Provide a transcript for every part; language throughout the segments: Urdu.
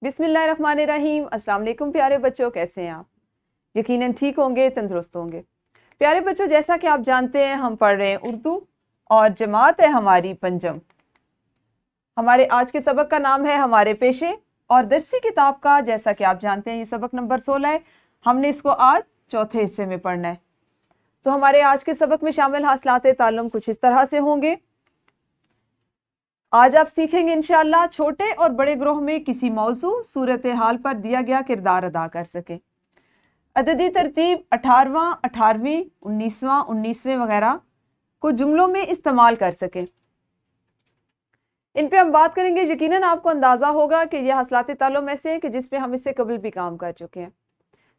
بسم اللہ الرحمن الرحیم۔ السلام علیکم پیارے بچوں، کیسے ہیں آپ؟ یقیناً ٹھیک ہوں گے، تندرست ہوں گے۔ پیارے بچوں، جیسا کہ آپ جانتے ہیں ہم پڑھ رہے ہیں اردو اور جماعت ہے ہماری پنجم۔ ہمارے آج کے سبق کا نام ہے ہمارے پیشے، اور درسی کتاب کا جیسا کہ آپ جانتے ہیں یہ سبق نمبر 16 ہے۔ ہم نے اس کو آج چوتھے حصے میں پڑھنا ہے۔ تو ہمارے آج کے سبق میں شامل حاصلات تعلم کچھ اس طرح سے ہوں گے۔ آج آپ سیکھیں گے انشاءاللہ چھوٹے اور بڑے گروہ میں کسی موضوع صورتحال پر دیا گیا کردار ادا کر سکیں۔ عددی ترتیب 18واں، 18ویں، 19واں، 19ویں وغیرہ کو جملوں میں استعمال کر سکیں۔ ان پہ ہم بات کریں گے۔ یقیناً آپ کو اندازہ ہوگا کہ یہ حاصلات تعلم ایسے ہیں کہ جس پہ ہم اس سے قبل بھی کام کر چکے ہیں۔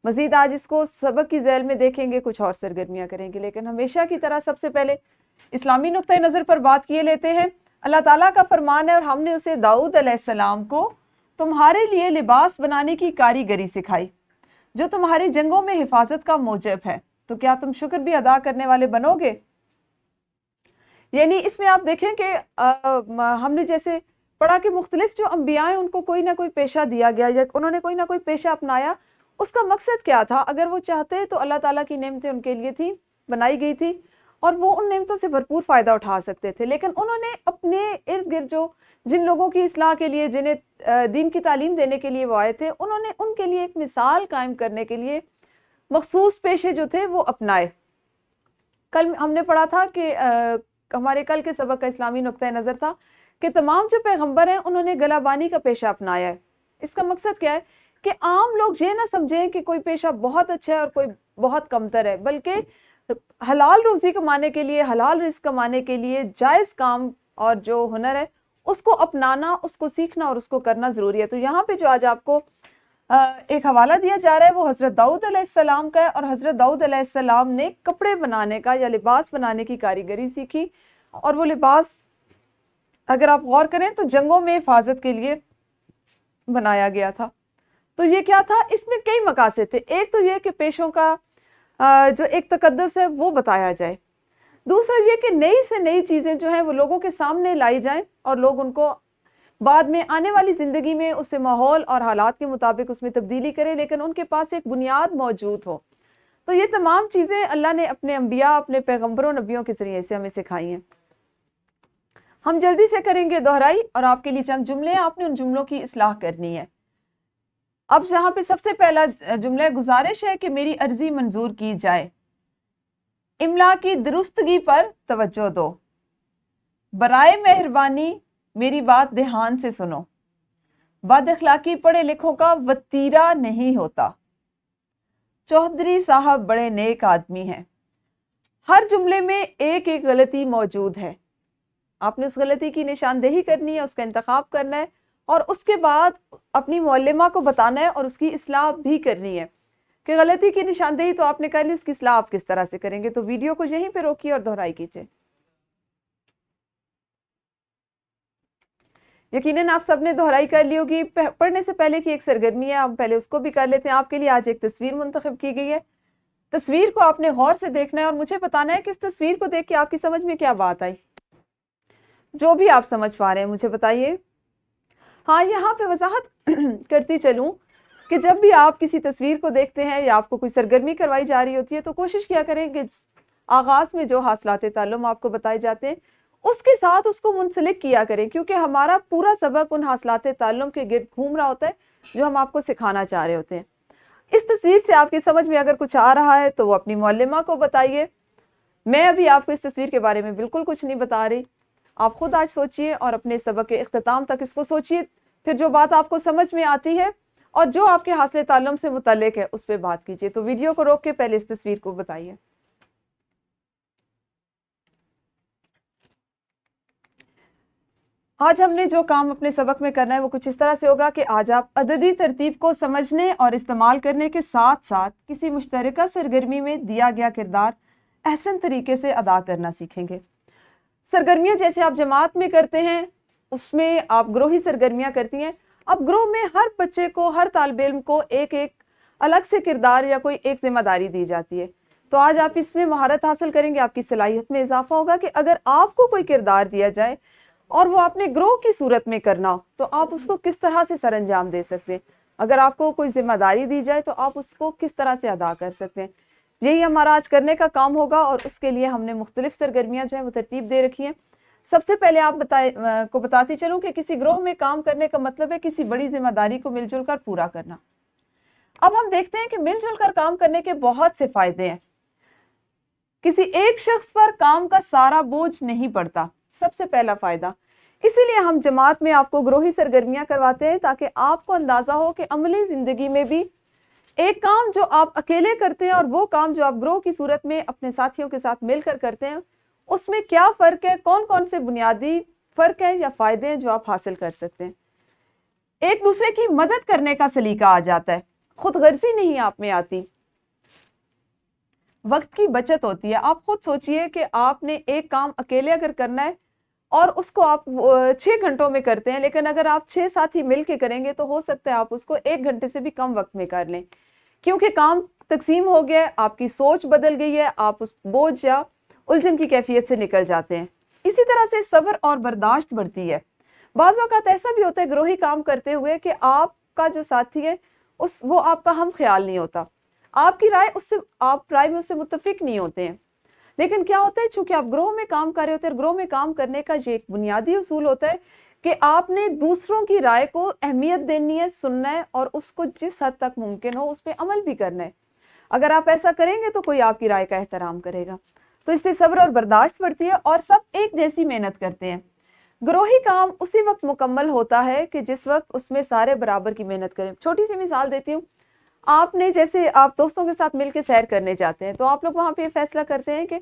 مزید آج اس کو سبق کی ذیل میں دیکھیں گے، کچھ اور سرگرمیاں کریں گے، لیکن ہمیشہ کی طرح سب سے پہلے اسلامی نقطۂ نظر پر بات کیے لیتے ہیں۔ اللہ تعالیٰ کا فرمان ہے، اور ہم نے اسے داؤد علیہ السلام کو تمہارے لیے لباس بنانے کی کاریگری سکھائی جو تمہاری جنگوں میں حفاظت کا موجب ہے، تو کیا تم شکر بھی ادا کرنے والے بنو گے؟ یعنی اس میں آپ دیکھیں کہ ہم نے جیسے پڑھا کہ مختلف جو انبیاء ہیں ان کو کوئی نہ کوئی پیشہ دیا گیا، یا انہوں نے کوئی نہ کوئی پیشہ اپنایا۔ اس کا مقصد کیا تھا؟ اگر وہ چاہتے تو اللہ تعالیٰ کی نعمتیں ان کے لیے تھی، بنائی گئی تھی، اور وہ ان نعمتوں سے بھرپور فائدہ اٹھا سکتے تھے، لیکن انہوں نے اپنے ارد گرد جو جن لوگوں کی اصلاح کے لیے، جنہیں دین کی تعلیم دینے کے لیے وہ آئے تھے، انہوں نے ان کے لیے ایک مثال قائم کرنے کے لیے مخصوص پیشے جو تھے وہ اپنائے۔ کل ہم نے پڑھا تھا کہ ہمارے کل کے سبق کا اسلامی نقطۂ نظر تھا کہ تمام جو پیغمبر ہیں انہوں نے گلہ بانی کا پیشہ اپنایا ہے۔ اس کا مقصد کیا ہے کہ عام لوگ یہ نہ سمجھیں کہ کوئی پیشہ بہت اچھا ہے اور کوئی بہت کمتر ہے، بلکہ حلال روزی کمانے کے لیے، حلال رزق کمانے کے لیے جائز کام اور جو ہنر ہے اس کو اپنانا، اس کو سیکھنا اور اس کو کرنا ضروری ہے۔ تو یہاں پہ جو آج آپ کو ایک حوالہ دیا جا رہا ہے وہ حضرت داؤد علیہ السلام کا ہے، اور حضرت داؤد علیہ السلام نے کپڑے بنانے کا یا لباس بنانے کی کاریگری سیکھی، اور وہ لباس اگر آپ غور کریں تو جنگوں میں حفاظت کے لیے بنایا گیا تھا۔ تو یہ کیا تھا؟ اس میں کئی مقاصد تھے۔ ایک تو یہ کہ پیشوں کا جو ایک تقدس ہے وہ بتایا جائے، دوسرا یہ کہ نئی سے نئی چیزیں جو ہیں وہ لوگوں کے سامنے لائی جائیں، اور لوگ ان کو بعد میں آنے والی زندگی میں اس سے ماحول اور حالات کے مطابق اس میں تبدیلی کریں، لیکن ان کے پاس ایک بنیاد موجود ہو۔ تو یہ تمام چیزیں اللہ نے اپنے انبیاء، اپنے پیغمبروں، نبیوں کے ذریعے سے ہمیں سکھائی ہیں۔ ہم جلدی سے کریں گے دہرائی، اور آپ کے لیے چند جملے ہیں، آپ نے ان جملوں کی اصلاح کرنی ہے۔ اب یہاں پہ سب سے پہلا جملہ گزارش ہے کہ میری عرضی منظور کی جائے۔ املا کی درستگی پر توجہ دو۔ برائے مہربانی میری بات دھیان سے سنو۔ بد اخلاقی پڑھے لکھوں کا وتیرہ نہیں ہوتا۔ چودھری صاحب بڑے نیک آدمی ہیں۔ ہر جملے میں ایک ایک غلطی موجود ہے، آپ نے اس غلطی کی نشاندہی کرنی ہے، اس کا انتخاب کرنا ہے، اور اس کے بعد اپنی معلمہ کو بتانا ہے اور اس کی اصلاح بھی کرنی ہے کہ غلطی کی نشاندہی تو آپ نے کر لی، اس کی اصلاح آپ کس طرح سے کریں گے۔ تو ویڈیو کو یہیں پہ روکیے اور دہرائی کیجیے۔ یقیناً آپ سب نے دہرائی کر لی ہوگی۔ پڑھنے سے پہلے کی ایک سرگرمی ہے، ہم پہلے اس کو بھی کر لیتے ہیں۔ آپ کے لیے آج ایک تصویر منتخب کی گئی ہے۔ تصویر کو آپ نے غور سے دیکھنا ہے اور مجھے بتانا ہے کہ اس تصویر کو دیکھ کے آپ کی سمجھ میں کیا بات آئی۔ جو بھی آپ سمجھ پا رہے ہیں مجھے بتائیے۔ ہاں، یہاں پہ وضاحت کرتی چلوں کہ جب بھی آپ کسی تصویر کو دیکھتے ہیں یا آپ کو کوئی سرگرمی کروائی جا رہی ہوتی ہے تو کوشش کیا کریں کہ آغاز میں جو حاصلات تعلم آپ کو بتائے جاتے ہیں اس کے ساتھ اس کو منسلک کیا کریں، کیونکہ ہمارا پورا سبق ان حاصلات تعلم کے گرد گھوم رہا ہوتا ہے جو ہم آپ کو سکھانا چاہ رہے ہوتے ہیں۔ اس تصویر سے آپ کی سمجھ میں اگر کچھ آ رہا ہے تو وہ اپنی معلمہ کو بتائیے۔ میں ابھی آپ کو اس تصویر کے بارے میں بالکل کچھ نہیں بتا رہی، آپ خود آج سوچئے اور اپنے سبق کے اختتام تک اس کو سوچئے، پھر جو بات آپ کو سمجھ میں آتی ہے اور جو آپ کے حاصل تعلم سے متعلق ہے اس پہ بات کیجئے۔ تو ویڈیو کو روک کے پہلے اس تصویر کو بتائیے۔ آج ہم نے جو کام اپنے سبق میں کرنا ہے وہ کچھ اس طرح سے ہوگا کہ آج آپ عددی ترتیب کو سمجھنے اور استعمال کرنے کے ساتھ ساتھ کسی مشترکہ سرگرمی میں دیا گیا کردار احسن طریقے سے ادا کرنا سیکھیں گے۔ سرگرمیاں جیسے آپ جماعت میں کرتے ہیں اس میں آپ گروہی سرگرمیاں کرتی ہیں۔ اب گروہ میں ہر بچے کو، ہر طالب علم کو ایک ایک الگ سے کردار یا کوئی ایک ذمہ داری دی جاتی ہے۔ تو آج آپ اس میں مہارت حاصل کریں گے، آپ کی صلاحیت میں اضافہ ہوگا کہ اگر آپ کو کوئی کردار دیا جائے، اور وہ آپ نے گروہ کی صورت میں کرنا ہو تو آپ اس کو کس طرح سے سر انجام دے سکتے ہیں. اگر آپ کو کوئی ذمہ داری دی جائے تو آپ اس کو کس طرح سے ادا کر سکتے ہیں. یہی ہمارا آج کرنے کا کام ہوگا اور اس کے لیے ہم نے مختلف سرگرمیاں جو ہیں وہ ترتیب دے رکھی ہیں. سب سے پہلے آپ کو بتاتی چلوں کہ کسی گروہ میں کام کرنے کا مطلب ہے کسی بڑی ذمہ داری کو مل جل کر پورا کرنا. اب ہم دیکھتے ہیں کہ مل جل کر کام کرنے کے بہت سے فائدے ہیں. کسی ایک شخص پر کام کا سارا بوجھ نہیں پڑتا، سب سے پہلا فائدہ. اسی لیے ہم جماعت میں آپ کو گروہی سرگرمیاں کرواتے ہیں تاکہ آپ کو اندازہ ہو کہ عملی زندگی میں بھی ایک کام جو آپ اکیلے کرتے ہیں اور وہ کام جو آپ گروہ کی صورت میں اپنے ساتھیوں کے ساتھ مل کر کرتے ہیں اس میں کیا فرق ہے، کون کون سے بنیادی فرق ہیں یا فائدے ہیں جو آپ حاصل کر سکتے ہیں. ایک دوسرے کی مدد کرنے کا سلیقہ آ جاتا ہے، خود غرضی نہیں آپ میں آتی، وقت کی بچت ہوتی ہے. آپ خود سوچئے کہ آپ نے ایک کام اکیلے اگر کرنا ہے اور اس کو آپ 6 گھنٹوں میں کرتے ہیں، لیکن اگر آپ 6 ساتھی مل کے کریں گے تو ہو سکتا ہے آپ اس کو 1 گھنٹے سے بھی کم وقت میں کر لیں، کیونکہ کام تقسیم ہو گیا ہے، آپ کی سوچ بدل گئی ہے، آپ اس بوجھ یا الجھن کی کیفیت سے نکل جاتے ہیں. اسی طرح سے صبر اور برداشت بڑھتی ہے. بعض اوقات ایسا بھی ہوتا ہے گروہی کام کرتے ہوئے کہ آپ کا جو ساتھی ہے وہ آپ کا ہم خیال نہیں ہوتا، آپ کی رائے آپ رائے میں اس سے متفق نہیں ہوتے ہیں. لیکن کیا ہوتا ہے، چونکہ آپ گروہ میں کام کر رہے ہوتے ہیں، گروہ میں کام کرنے کا یہ ایک بنیادی اصول ہوتا ہے کہ آپ نے دوسروں کی رائے کو اہمیت دینی ہے، سننا ہے اور اس کو جس حد تک ممکن ہو اس پہ عمل بھی کرنا ہے. اگر آپ ایسا کریں گے تو کوئی آپ کی رائے کا احترام کرے گا. تو اس سے صبر اور برداشت بڑھتی ہے اور سب ایک جیسی محنت کرتے ہیں. گروہی کام اسی وقت مکمل ہوتا ہے کہ جس وقت اس میں سارے برابر کی محنت کریں. چھوٹی سی مثال دیتی ہوں، آپ نے جیسے آپ دوستوں کے ساتھ مل کے سیر کرنے جاتے ہیں تو آپ لوگ وہاں پہ یہ فیصلہ کرتے ہیں کہ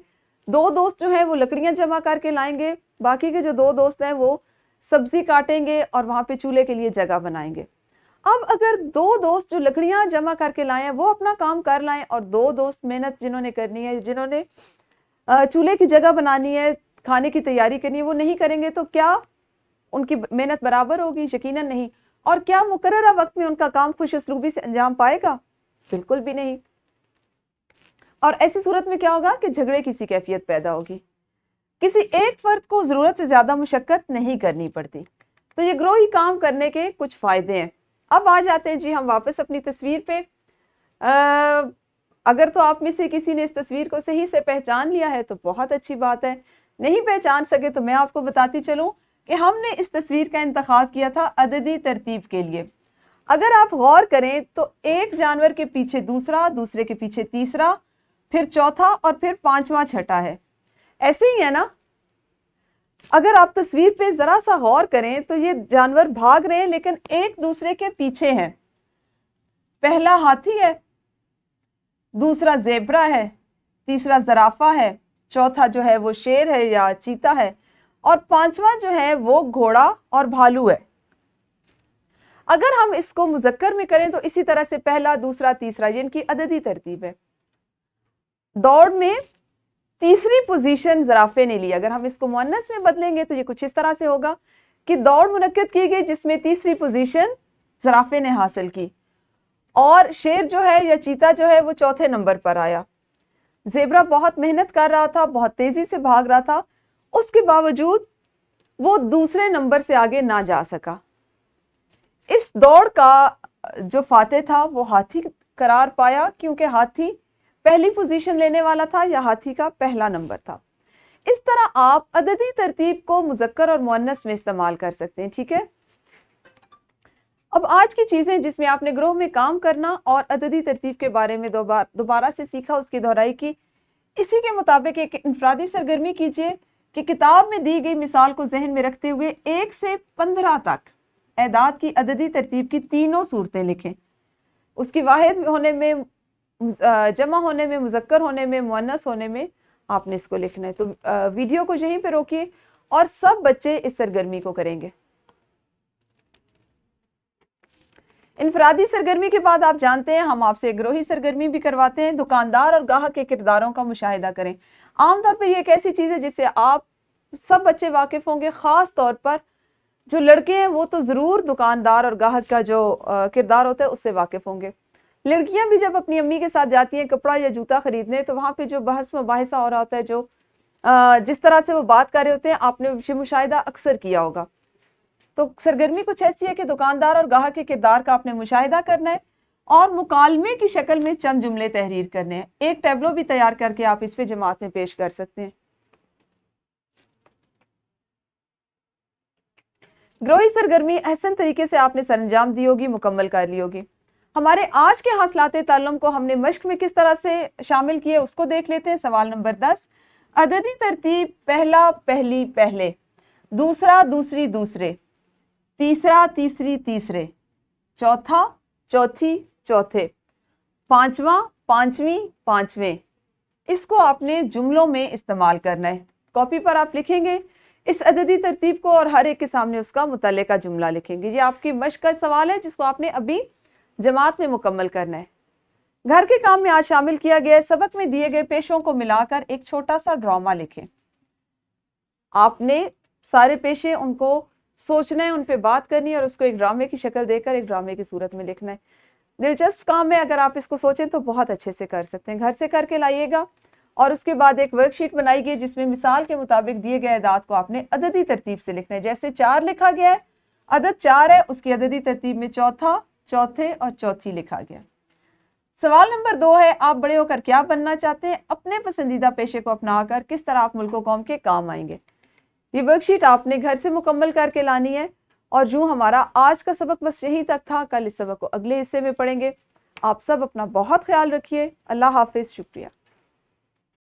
2 دوست جو ہیں وہ لکڑیاں جمع کر کے لائیں گے، باقی کے جو 2 دوست ہیں وہ سبزی کاٹیں گے اور وہاں پہ چولہے کے لیے جگہ بنائیں گے. اب اگر 2 دوست جو لکڑیاں جمع کر کے لائیں وہ اپنا کام کر لائیں اور 2 دوست محنت جنہوں نے کرنی ہے، جنہوں نے چولہے کی جگہ بنانی ہے، کھانے کی تیاری کرنی ہے، وہ نہیں کریں گے تو کیا ان کی محنت برابر ہوگی؟ یقیناً نہیں. اور کیا مقررہ وقت میں ان کا کام خوش اسلوبی سے انجام پائے گا؟ بالکل بھی نہیں. اور ایسی صورت میں کیا ہوگا کہ جھگڑے کی سی کیفیت پیدا ہوگی. کسی ایک فرد کو ضرورت سے زیادہ مشقت نہیں کرنی پڑتی. تو یہ گروہی کام کرنے کے کچھ فائدے ہیں. اب آ جاتے ہیں جی ہم واپس اپنی تصویر پہ. اگر تو آپ میں سے کسی نے اس تصویر کو صحیح سے پہچان لیا ہے تو بہت اچھی بات ہے، نہیں پہچان سکے تو میں آپ کو بتاتی چلوں کہ ہم نے اس تصویر کا انتخاب کیا تھا عددی ترتیب کے لیے. اگر آپ غور کریں تو ایک جانور کے پیچھے دوسرا، دوسرے کے پیچھے تیسرا، پھر چوتھا اور پھر 5واں چھٹا ہے. ایسے ہی ہے نا؟ اگر آپ تصویر پہ ذرا سا غور کریں تو یہ جانور بھاگ رہے ہیں لیکن ایک دوسرے کے پیچھے ہیں. پہلا ہاتھی ہے، دوسرا زیبرا ہے، تیسرا زرافہ ہے، چوتھا جو ہے وہ شیر ہے یا چیتا ہے اور 5واں جو ہے وہ گھوڑا اور بھالو ہے. اگر ہم اس کو مذکر میں کریں تو اسی طرح سے پہلا، دوسرا، تیسرا، یہ ان کی عددی ترتیب ہے. دوڑ میں تیسری پوزیشن زرافے نے لی. اگر ہم اس کو مؤنث میں بدلیں گے تو یہ کچھ اس طرح سے ہوگا کہ دوڑ منعقد کی گئی جس میں تیسری پوزیشن زرافے نے حاصل کی اور شیر جو ہے یا چیتا جو ہے وہ چوتھے نمبر پر آیا. زیبرا بہت محنت کر رہا تھا، بہت تیزی سے بھاگ رہا تھا، اس کے باوجود وہ دوسرے نمبر سے آگے نہ جا سکا. اس دوڑ کا جو فاتح تھا وہ ہاتھی قرار پایا کیونکہ ہاتھی پہلی پوزیشن لینے والا تھا یا ہاتھی کا پہلا نمبر تھا. اس طرح آپ عددی ترتیب کو مذکر اور مؤنث میں استعمال کر سکتے ہیں. ٹھیک ہے، اب آج کی چیزیں جس میں آپ نے گروہ میں کام کرنا اور عددی ترتیب کے بارے میں دوبارہ سے سیکھا، اس کی دہرائی کی. اسی کے مطابق ایک انفرادی سرگرمی کیجیے کہ کتاب میں دی گئی مثال کو ذہن میں رکھتے ہوئے 1 سے 15 تک اعداد کی عددی ترتیب کی تینوں صورتیں لکھیں. اس کی واحد ہونے میں، جمع ہونے میں، مذکر ہونے میں، مؤنث ہونے میں آپ نے اس کو لکھنا ہے. تو ویڈیو کو یہیں پہ روکیے اور سب بچے اس سرگرمی کو کریں گے. انفرادی سرگرمی کے بعد آپ جانتے ہیں ہم آپ سے گروہی سرگرمی بھی کرواتے ہیں. دکاندار اور گاہک کے کرداروں کا مشاہدہ کریں. عام طور پہ یہ ایک ایسی چیز ہے جس سے آپ سب بچے واقف ہوں گے. خاص طور پر جو لڑکے ہیں وہ تو ضرور دکاندار اور گاہک کا جو کردار ہوتا ہے اس سے واقف ہوں گے. لڑکیاں بھی جب اپنی امی کے ساتھ جاتی ہیں کپڑا یا جوتا خریدنے تو وہاں پہ جو بحث مباحثہ ہو رہا ہوتا ہے، جو جس طرح سے وہ بات کر رہے ہوتے ہیں آپ نے یہ مشاہدہ اکثر کیا ہوگا. تو سرگرمی کچھ ایسی ہے کہ دکاندار اور گاہک کے کردار کا آپ نے مشاہدہ کرنا ہے اور مکالمے کی شکل میں چند جملے تحریر کرنے ہیں. ایک ٹیبلو بھی تیار کر کے آپ اس پہ جماعت میں پیش کر سکتے ہیں. گروہی سرگرمی احسن طریقے سے آپ نے سر انجام دی ہوگی، مکمل کر لی ہوگی. ہمارے آج کے حاصلات تعلم کو ہم نے مشق میں کس طرح سے شامل کیے اس کو دیکھ لیتے ہیں. سوال نمبر 10. عددی ترتیب پہلا پہلی پہلے، دوسرا دوسری دوسرے، تیسرا تیسری تیسرے، چوتھا چوتھی چوتھے، پانچواں پانچویں پانچویں. اس کو آپ نے جملوں میں استعمال کرنا ہے. کاپی پر آپ لکھیں گے اس عددی ترتیب کو اور ہر ایک کے سامنے اس کا متعلقہ جملہ لکھیں گے. یہ آپ کی مشق کا سوال ہے جس کو آپ نے ابھی جماعت میں مکمل کرنا ہے. گھر کے کام میں آج شامل کیا گیا ہے. سبق میں دیے گئے پیشوں کو ملا کر ایک چھوٹا سا ڈرامہ لکھیں. آپ نے سارے پیشے ان کو سوچنا ہے، ان پہ بات کرنی ہے اور اس کو ایک ڈرامے کی شکل دے کر ایک ڈرامے کی صورت میں لکھنا ہے. دلچسپ کام ہے، اگر آپ اس کو سوچیں تو بہت اچھے سے کر سکتے ہیں. گھر سے کر کے لائیے گا اور اس کے بعد ایک ورک شیٹ بنائی گئی جس میں مثال کے مطابق دیے گئے اعداد کو آپ نے عددی ترتیب سے لکھنا ہے. جیسے 4 لکھا گیا ہے، عدد 4 ہے، اس کی عددی ترتیب میں چوتھا چوتھے اور چوتھی لکھا گیا. سوال نمبر 2 ہے آپ بڑے ہو کر کیا بننا چاہتے ہیں؟ اپنے پسندیدہ پیشے کو اپنا کر کس طرح آپ ملک و قوم کے کام آئیں گے. یہ ورک شیٹ آپ نے گھر سے مکمل کر کے لانی ہے. اور جو ہمارا آج کا سبق بس یہی تک تھا. کل اس سبق کو اگلے حصے میں پڑھیں گے. آپ سب اپنا بہت خیال رکھیے. اللہ حافظ. شکریہ.